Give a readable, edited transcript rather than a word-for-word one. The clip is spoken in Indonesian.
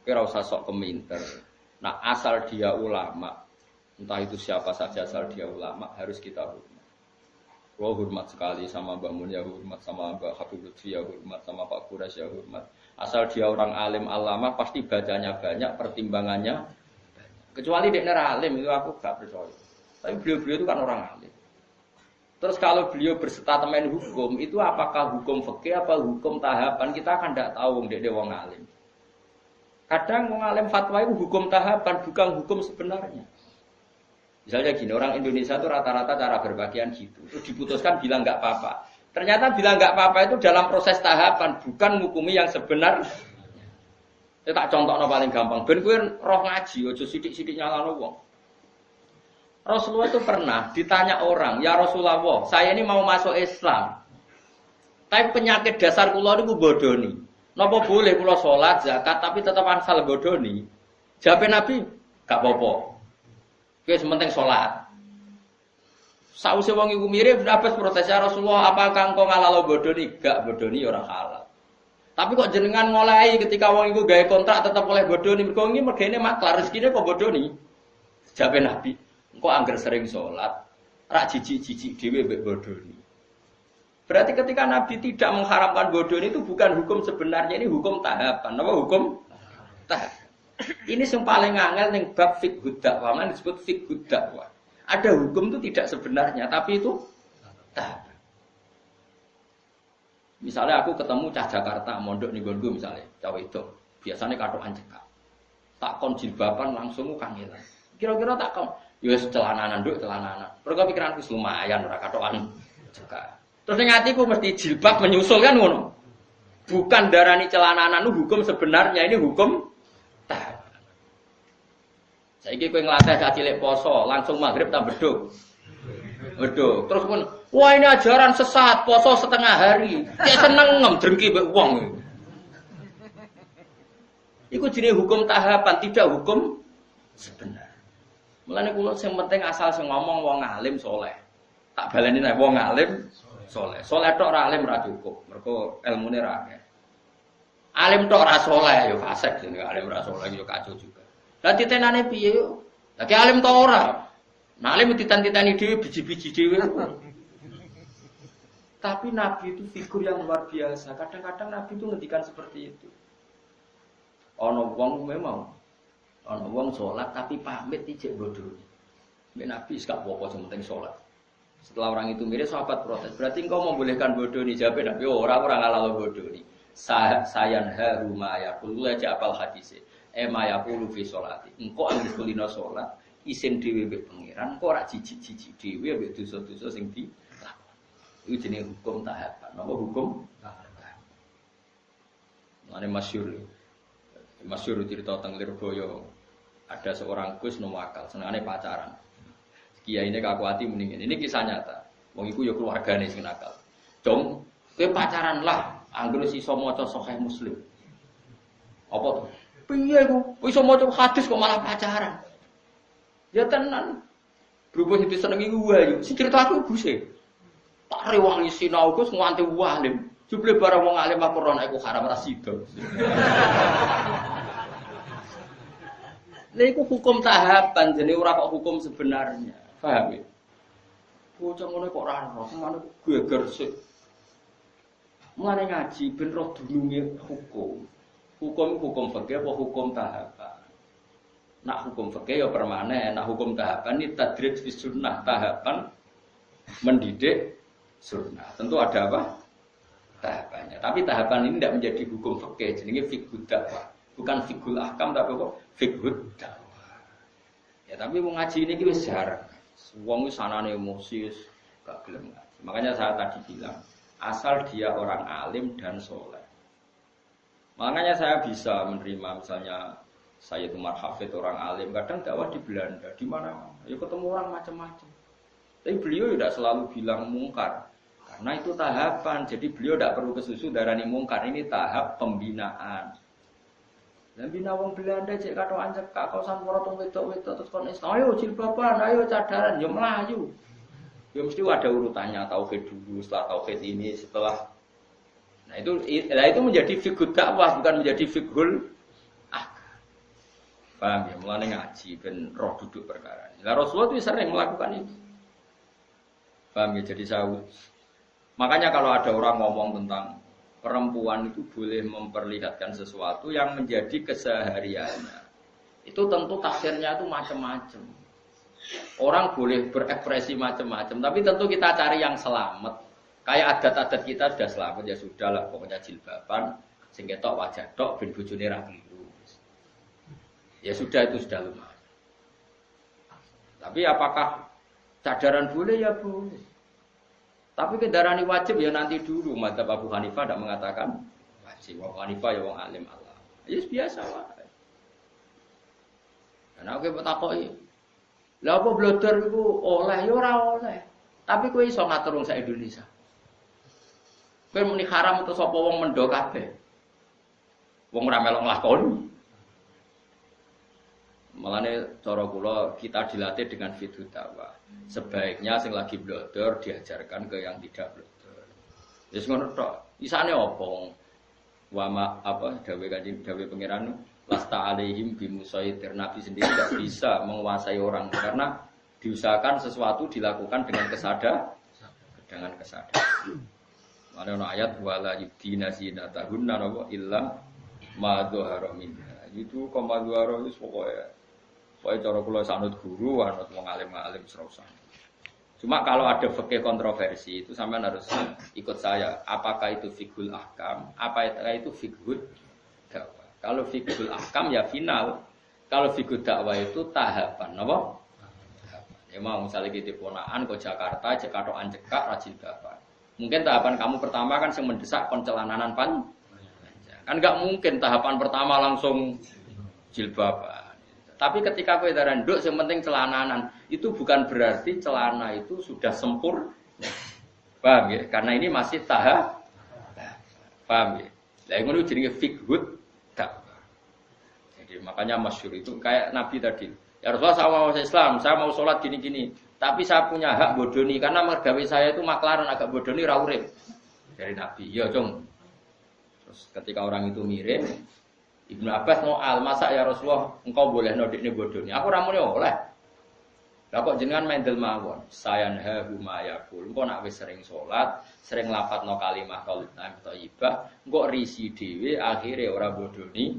Kira usah sok keminter. Nah, asal dia ulama, entah itu siapa saja asal dia ulama harus kita hormat. Gua hormat sekali sama Mbak Mun ya hormat, sama Mbak Habib Lutfi ya hormat, sama Pak Quraisy ya hormat. Asal dia orang alim alama pasti bacanya banyak, pertimbangannya banyak. Kecuali dia alim itu aku gak percaya. Tapi beliau-beliau itu kan orang alim. Terus kalau beliau berstatement hukum itu apakah hukum fikih apa hukum tahapan kita kan tidak tahu dia wong alim. Kadang wong alim fatwa itu hukum tahapan bukan hukum sebenarnya. Misalnya gini, orang Indonesia itu rata-rata cara berpakaian gitu. Terus diputuskan bilang nggak apa-apa. Ternyata bilang nggak apa-apa itu dalam proses tahapan, bukan hukumi yang sebenar. Saya tak contohnya paling gampang. Ben kowe roh ngaji, ojo sidik-sidik nyalano wong. Rasulullah itu pernah ditanya orang, ya Rasulullah, saya ini mau masuk Islam. Tapi penyakit dasar kula niku bodoni. Napa boleh kula salat, zakat, tapi tetap ansal bodoni? Jawab Nabi, gak apa-apa. Wis penting salat. Sause wong iku mirip Abbas protes ya Rasulullah, apakah engkau ngalalo bodoni? Gak bodoni ora halal. Tapi kok jenengan ngolehi ketika wong iku gawe kontrak tetap oleh bodoni, mergo iki mergene maklar rezekine kok bodoni. Jawab Nabi, engkau angger sering salat, rak jijik-jijik dhewe mbek bodoni. Berarti ketika Nabi tidak mengharamkan bodoni itu bukan hukum sebenarnya, ini hukum tahapan. Apa hukum tahapan? Ini yang paling angel ning bab fiqh dakwah, mana disebut fiqh dakwah. Ada hukum itu tidak sebenarnya, tapi itu tahapan. Misalnya aku ketemu cah Jakarta, mondok ning nggonku misalnya, cah itu biasanya katokan cekak. Tak kon jilbaban langsung kangelan. Kira-kira tak kon, ya wis celananan nduk, celananan. Mergo pikiranku lumayan ora katokan cekak. Terus ning atiku mesti jilbab menyusul kan ngono. Bukan darani celananan itu hukum sebenarnya, ini hukum tahapan. Saiki kowe nglatih cah cilik poso, langsung maghrib tak beduk. Beduk. Terus pun, wah ini ajaran sesat, poso setengah hari. Kayak seneng drengki mbek wong. Iku jenenge hukum tahapan, tidak hukum sebenar. Mulane kula sing penting asal sing ngomong wong alim saleh. Tak baleni nek wong alim saleh. Saleh tok ora alim ora cukup. Mergo ilmune ra akeh. Alim tok ora saleh ya fasik jenenge alim ora saleh ya kacau juga. Lah titenane piye yo? Lagi alim ta ora? Nah alim ditan-titani dhewe biji-biji dhewe. Tapi Nabi itu figur yang luar biasa. Kadang-kadang Nabi itu ngendikan seperti itu. Ana wong memang ana wong salat tapi pamit ijek bodoni. Nek Nabi gak apa-apa sing penting salat. Setelah orang itu mirip sahabat protes. Berarti engkau membolehkan bodoni? Jawab Nabi, orang halal bodoni. Sayan haruma yaqulu aja apal hadise. Ma yaqulu fi sholati. Engkau anggere kulino salat, isin dhewe mbek pangeran, kok ora jijik-jijik dhewe mbek dosa-dosa sing dilakoni. Iku jenenge hukum tahapan. Napa hukum tahapan? Mane masyhur cerita teng Lirboyo. Ada seorang Gus Nuwakal, senengane pacaran. Kiai ini kakuati mendingin. Ini kisah nyata. Wong iku ya keluargane sing nakal. Dong, kowe pacaran lah, anggere iso maca Sahih Muslim. Apa to? Piye iku? Iso maca hadis kok malah pacaran. Ya tenan. Berhubung itu senengi wae. Si cerita aku buse. Tak rewangi sinau Gus nganti walim. Jebule barang wong alim Al-Qur'an iku haram ra sida. Lha iku hukum tahapan jenenge ora kok hukum sebenarnya. Paham ya? Bocah ngono kok ora roh, ngono geger sik. Mulane ngaji ben roh dununge hukum. Hukum fikih apa hukum tahapan? Nak hukum fikih ya permanen, nak hukum tahapan ini tadrij fi sunnah, tahapan mendidik sunnah. Tentu ada apa? Tahapannya. Tapi tahapan ini tidak menjadi hukum fikih, jenenge fiqh dakwah. Bukan fiqhul ahkam tapi apa? Fiqh dakwah. Ya tapi wong ngaji ini wis jarang. Wong wis sanane emosi gak gelem ngaji. Makanya saya tadi bilang, asal dia orang alim dan soleh. Makanya saya bisa menerima misalnya Sayyid Umar Hafid orang alim, kadang dakwah di Belanda, di mana? Ya ketemu orang macam-macam. Tapi beliau tidak selalu bilang mungkar. Karena itu tahapan, jadi beliau tidak perlu kesusu darani mungkar. Ini tahap pembinaan. Dan bina wong Belanda cek katokan cekak kausan porotong wedok-wedok terus kon Islam. Ayo jilbaban, ayo cadaran, yo melayu. Ya mesti ada urutannya, tauhid dulu, setelah tauhid ini, setelah. Nah itu menjadi fiqh dakwah bukan menjadi fiqhul ahkam. Paham ya? Mulane ngaji ben roh duduk perkara. Lah Rasulullah itu sering melakukan itu. Paham ya? Jadi makanya kalau ada orang ngomong tentang perempuan itu boleh memperlihatkan sesuatu yang menjadi kesehariannya. Itu tentu tafsirnya itu macam-macam. Orang boleh berekspresi macam-macam, tapi tentu kita cari yang selamat. Kayak adat-adat kita sudah selamat ya sudahlah, pokoknya jilbaban, sing ketok wajah tok ben bojone ra kliru. Ya sudah itu sudah lumayan. Tapi apakah cadaran boleh? Ya boleh. Tapi kendaraan wajib ya nanti dulu. Madzhab Abu Hanifah tidak mengatakan wajib. Abu Hanifah ya wong alim Allah. Ya biasa wae. Karena aku takoki. Lah apa blodor iku oleh ya ora oleh. Tapi kowe iso ngatur wong sak Indonesia. Kowe muni haram utawa sapa wong mendo kabeh. Wong ora melok nglakoni. Malane cara kula kita dilatih dengan fiqh dakwah. Sebaiknya sing lagi blodor diajarkan ke yang tidak blodor. Wis ngono tok. Isane opo? Wama apa dawe kanjeng dawe pangeran lasta alaihim bimusaitir. Nabi sendiri tidak bisa menguasai orang karena diusahakan sesuatu dilakukan dengan kesadaran. Ada ayat wala yudina zinatahunna illa ma dzahara minha. Itu koma dzahara wis pokoke cara kula sanut guru, anut wong alim-alim serausan. Cuma kalau ada fikih kontroversi itu sampean harus ikut saya. Apakah itu fiqhul ahkam? Apakah itu fiqhul dakwah? Kalau fiqhul ahkam ya final. Kalau fiqhul dakwah itu tahapan, napa? Tahapan. Ya mau misalnya kita ponaan ke Jakarta, cekatokan cekak rajin dapat. Mungkin tahapan kamu pertama kan yang mendesak koncelananan pan. Kan enggak mungkin tahapan pertama langsung jilbaban. Tapi ketika kowe darah nduk yang penting celananan, itu bukan berarti celana itu sudah sempurna. Paham ya? Karena ini masih tahap. Paham ya? Lah ngono jenenge fiqhud dakwah. Jadi makanya masyhur itu kayak Nabi tadi. Ya Rasulullah saya mau Islam, saya mau sholat gini-gini. Tapi saya punya hak bodoni karena mergawe saya itu maklaran agak bodoni ra urip. Dari Nabi. Ya, Cung. Terus ketika orang itu mirim, Ibnu Abbas mau masa ya Rasulullah engkau boleh nodikne bodoni. Aku ra muni oleh. Lah kok jenengan mendel mawon. Sayanhahu ma yaqul. Engko nak wis sering salat, sering lapatno kalimat thayyibah, engko risi dhewe akhire ora bodoni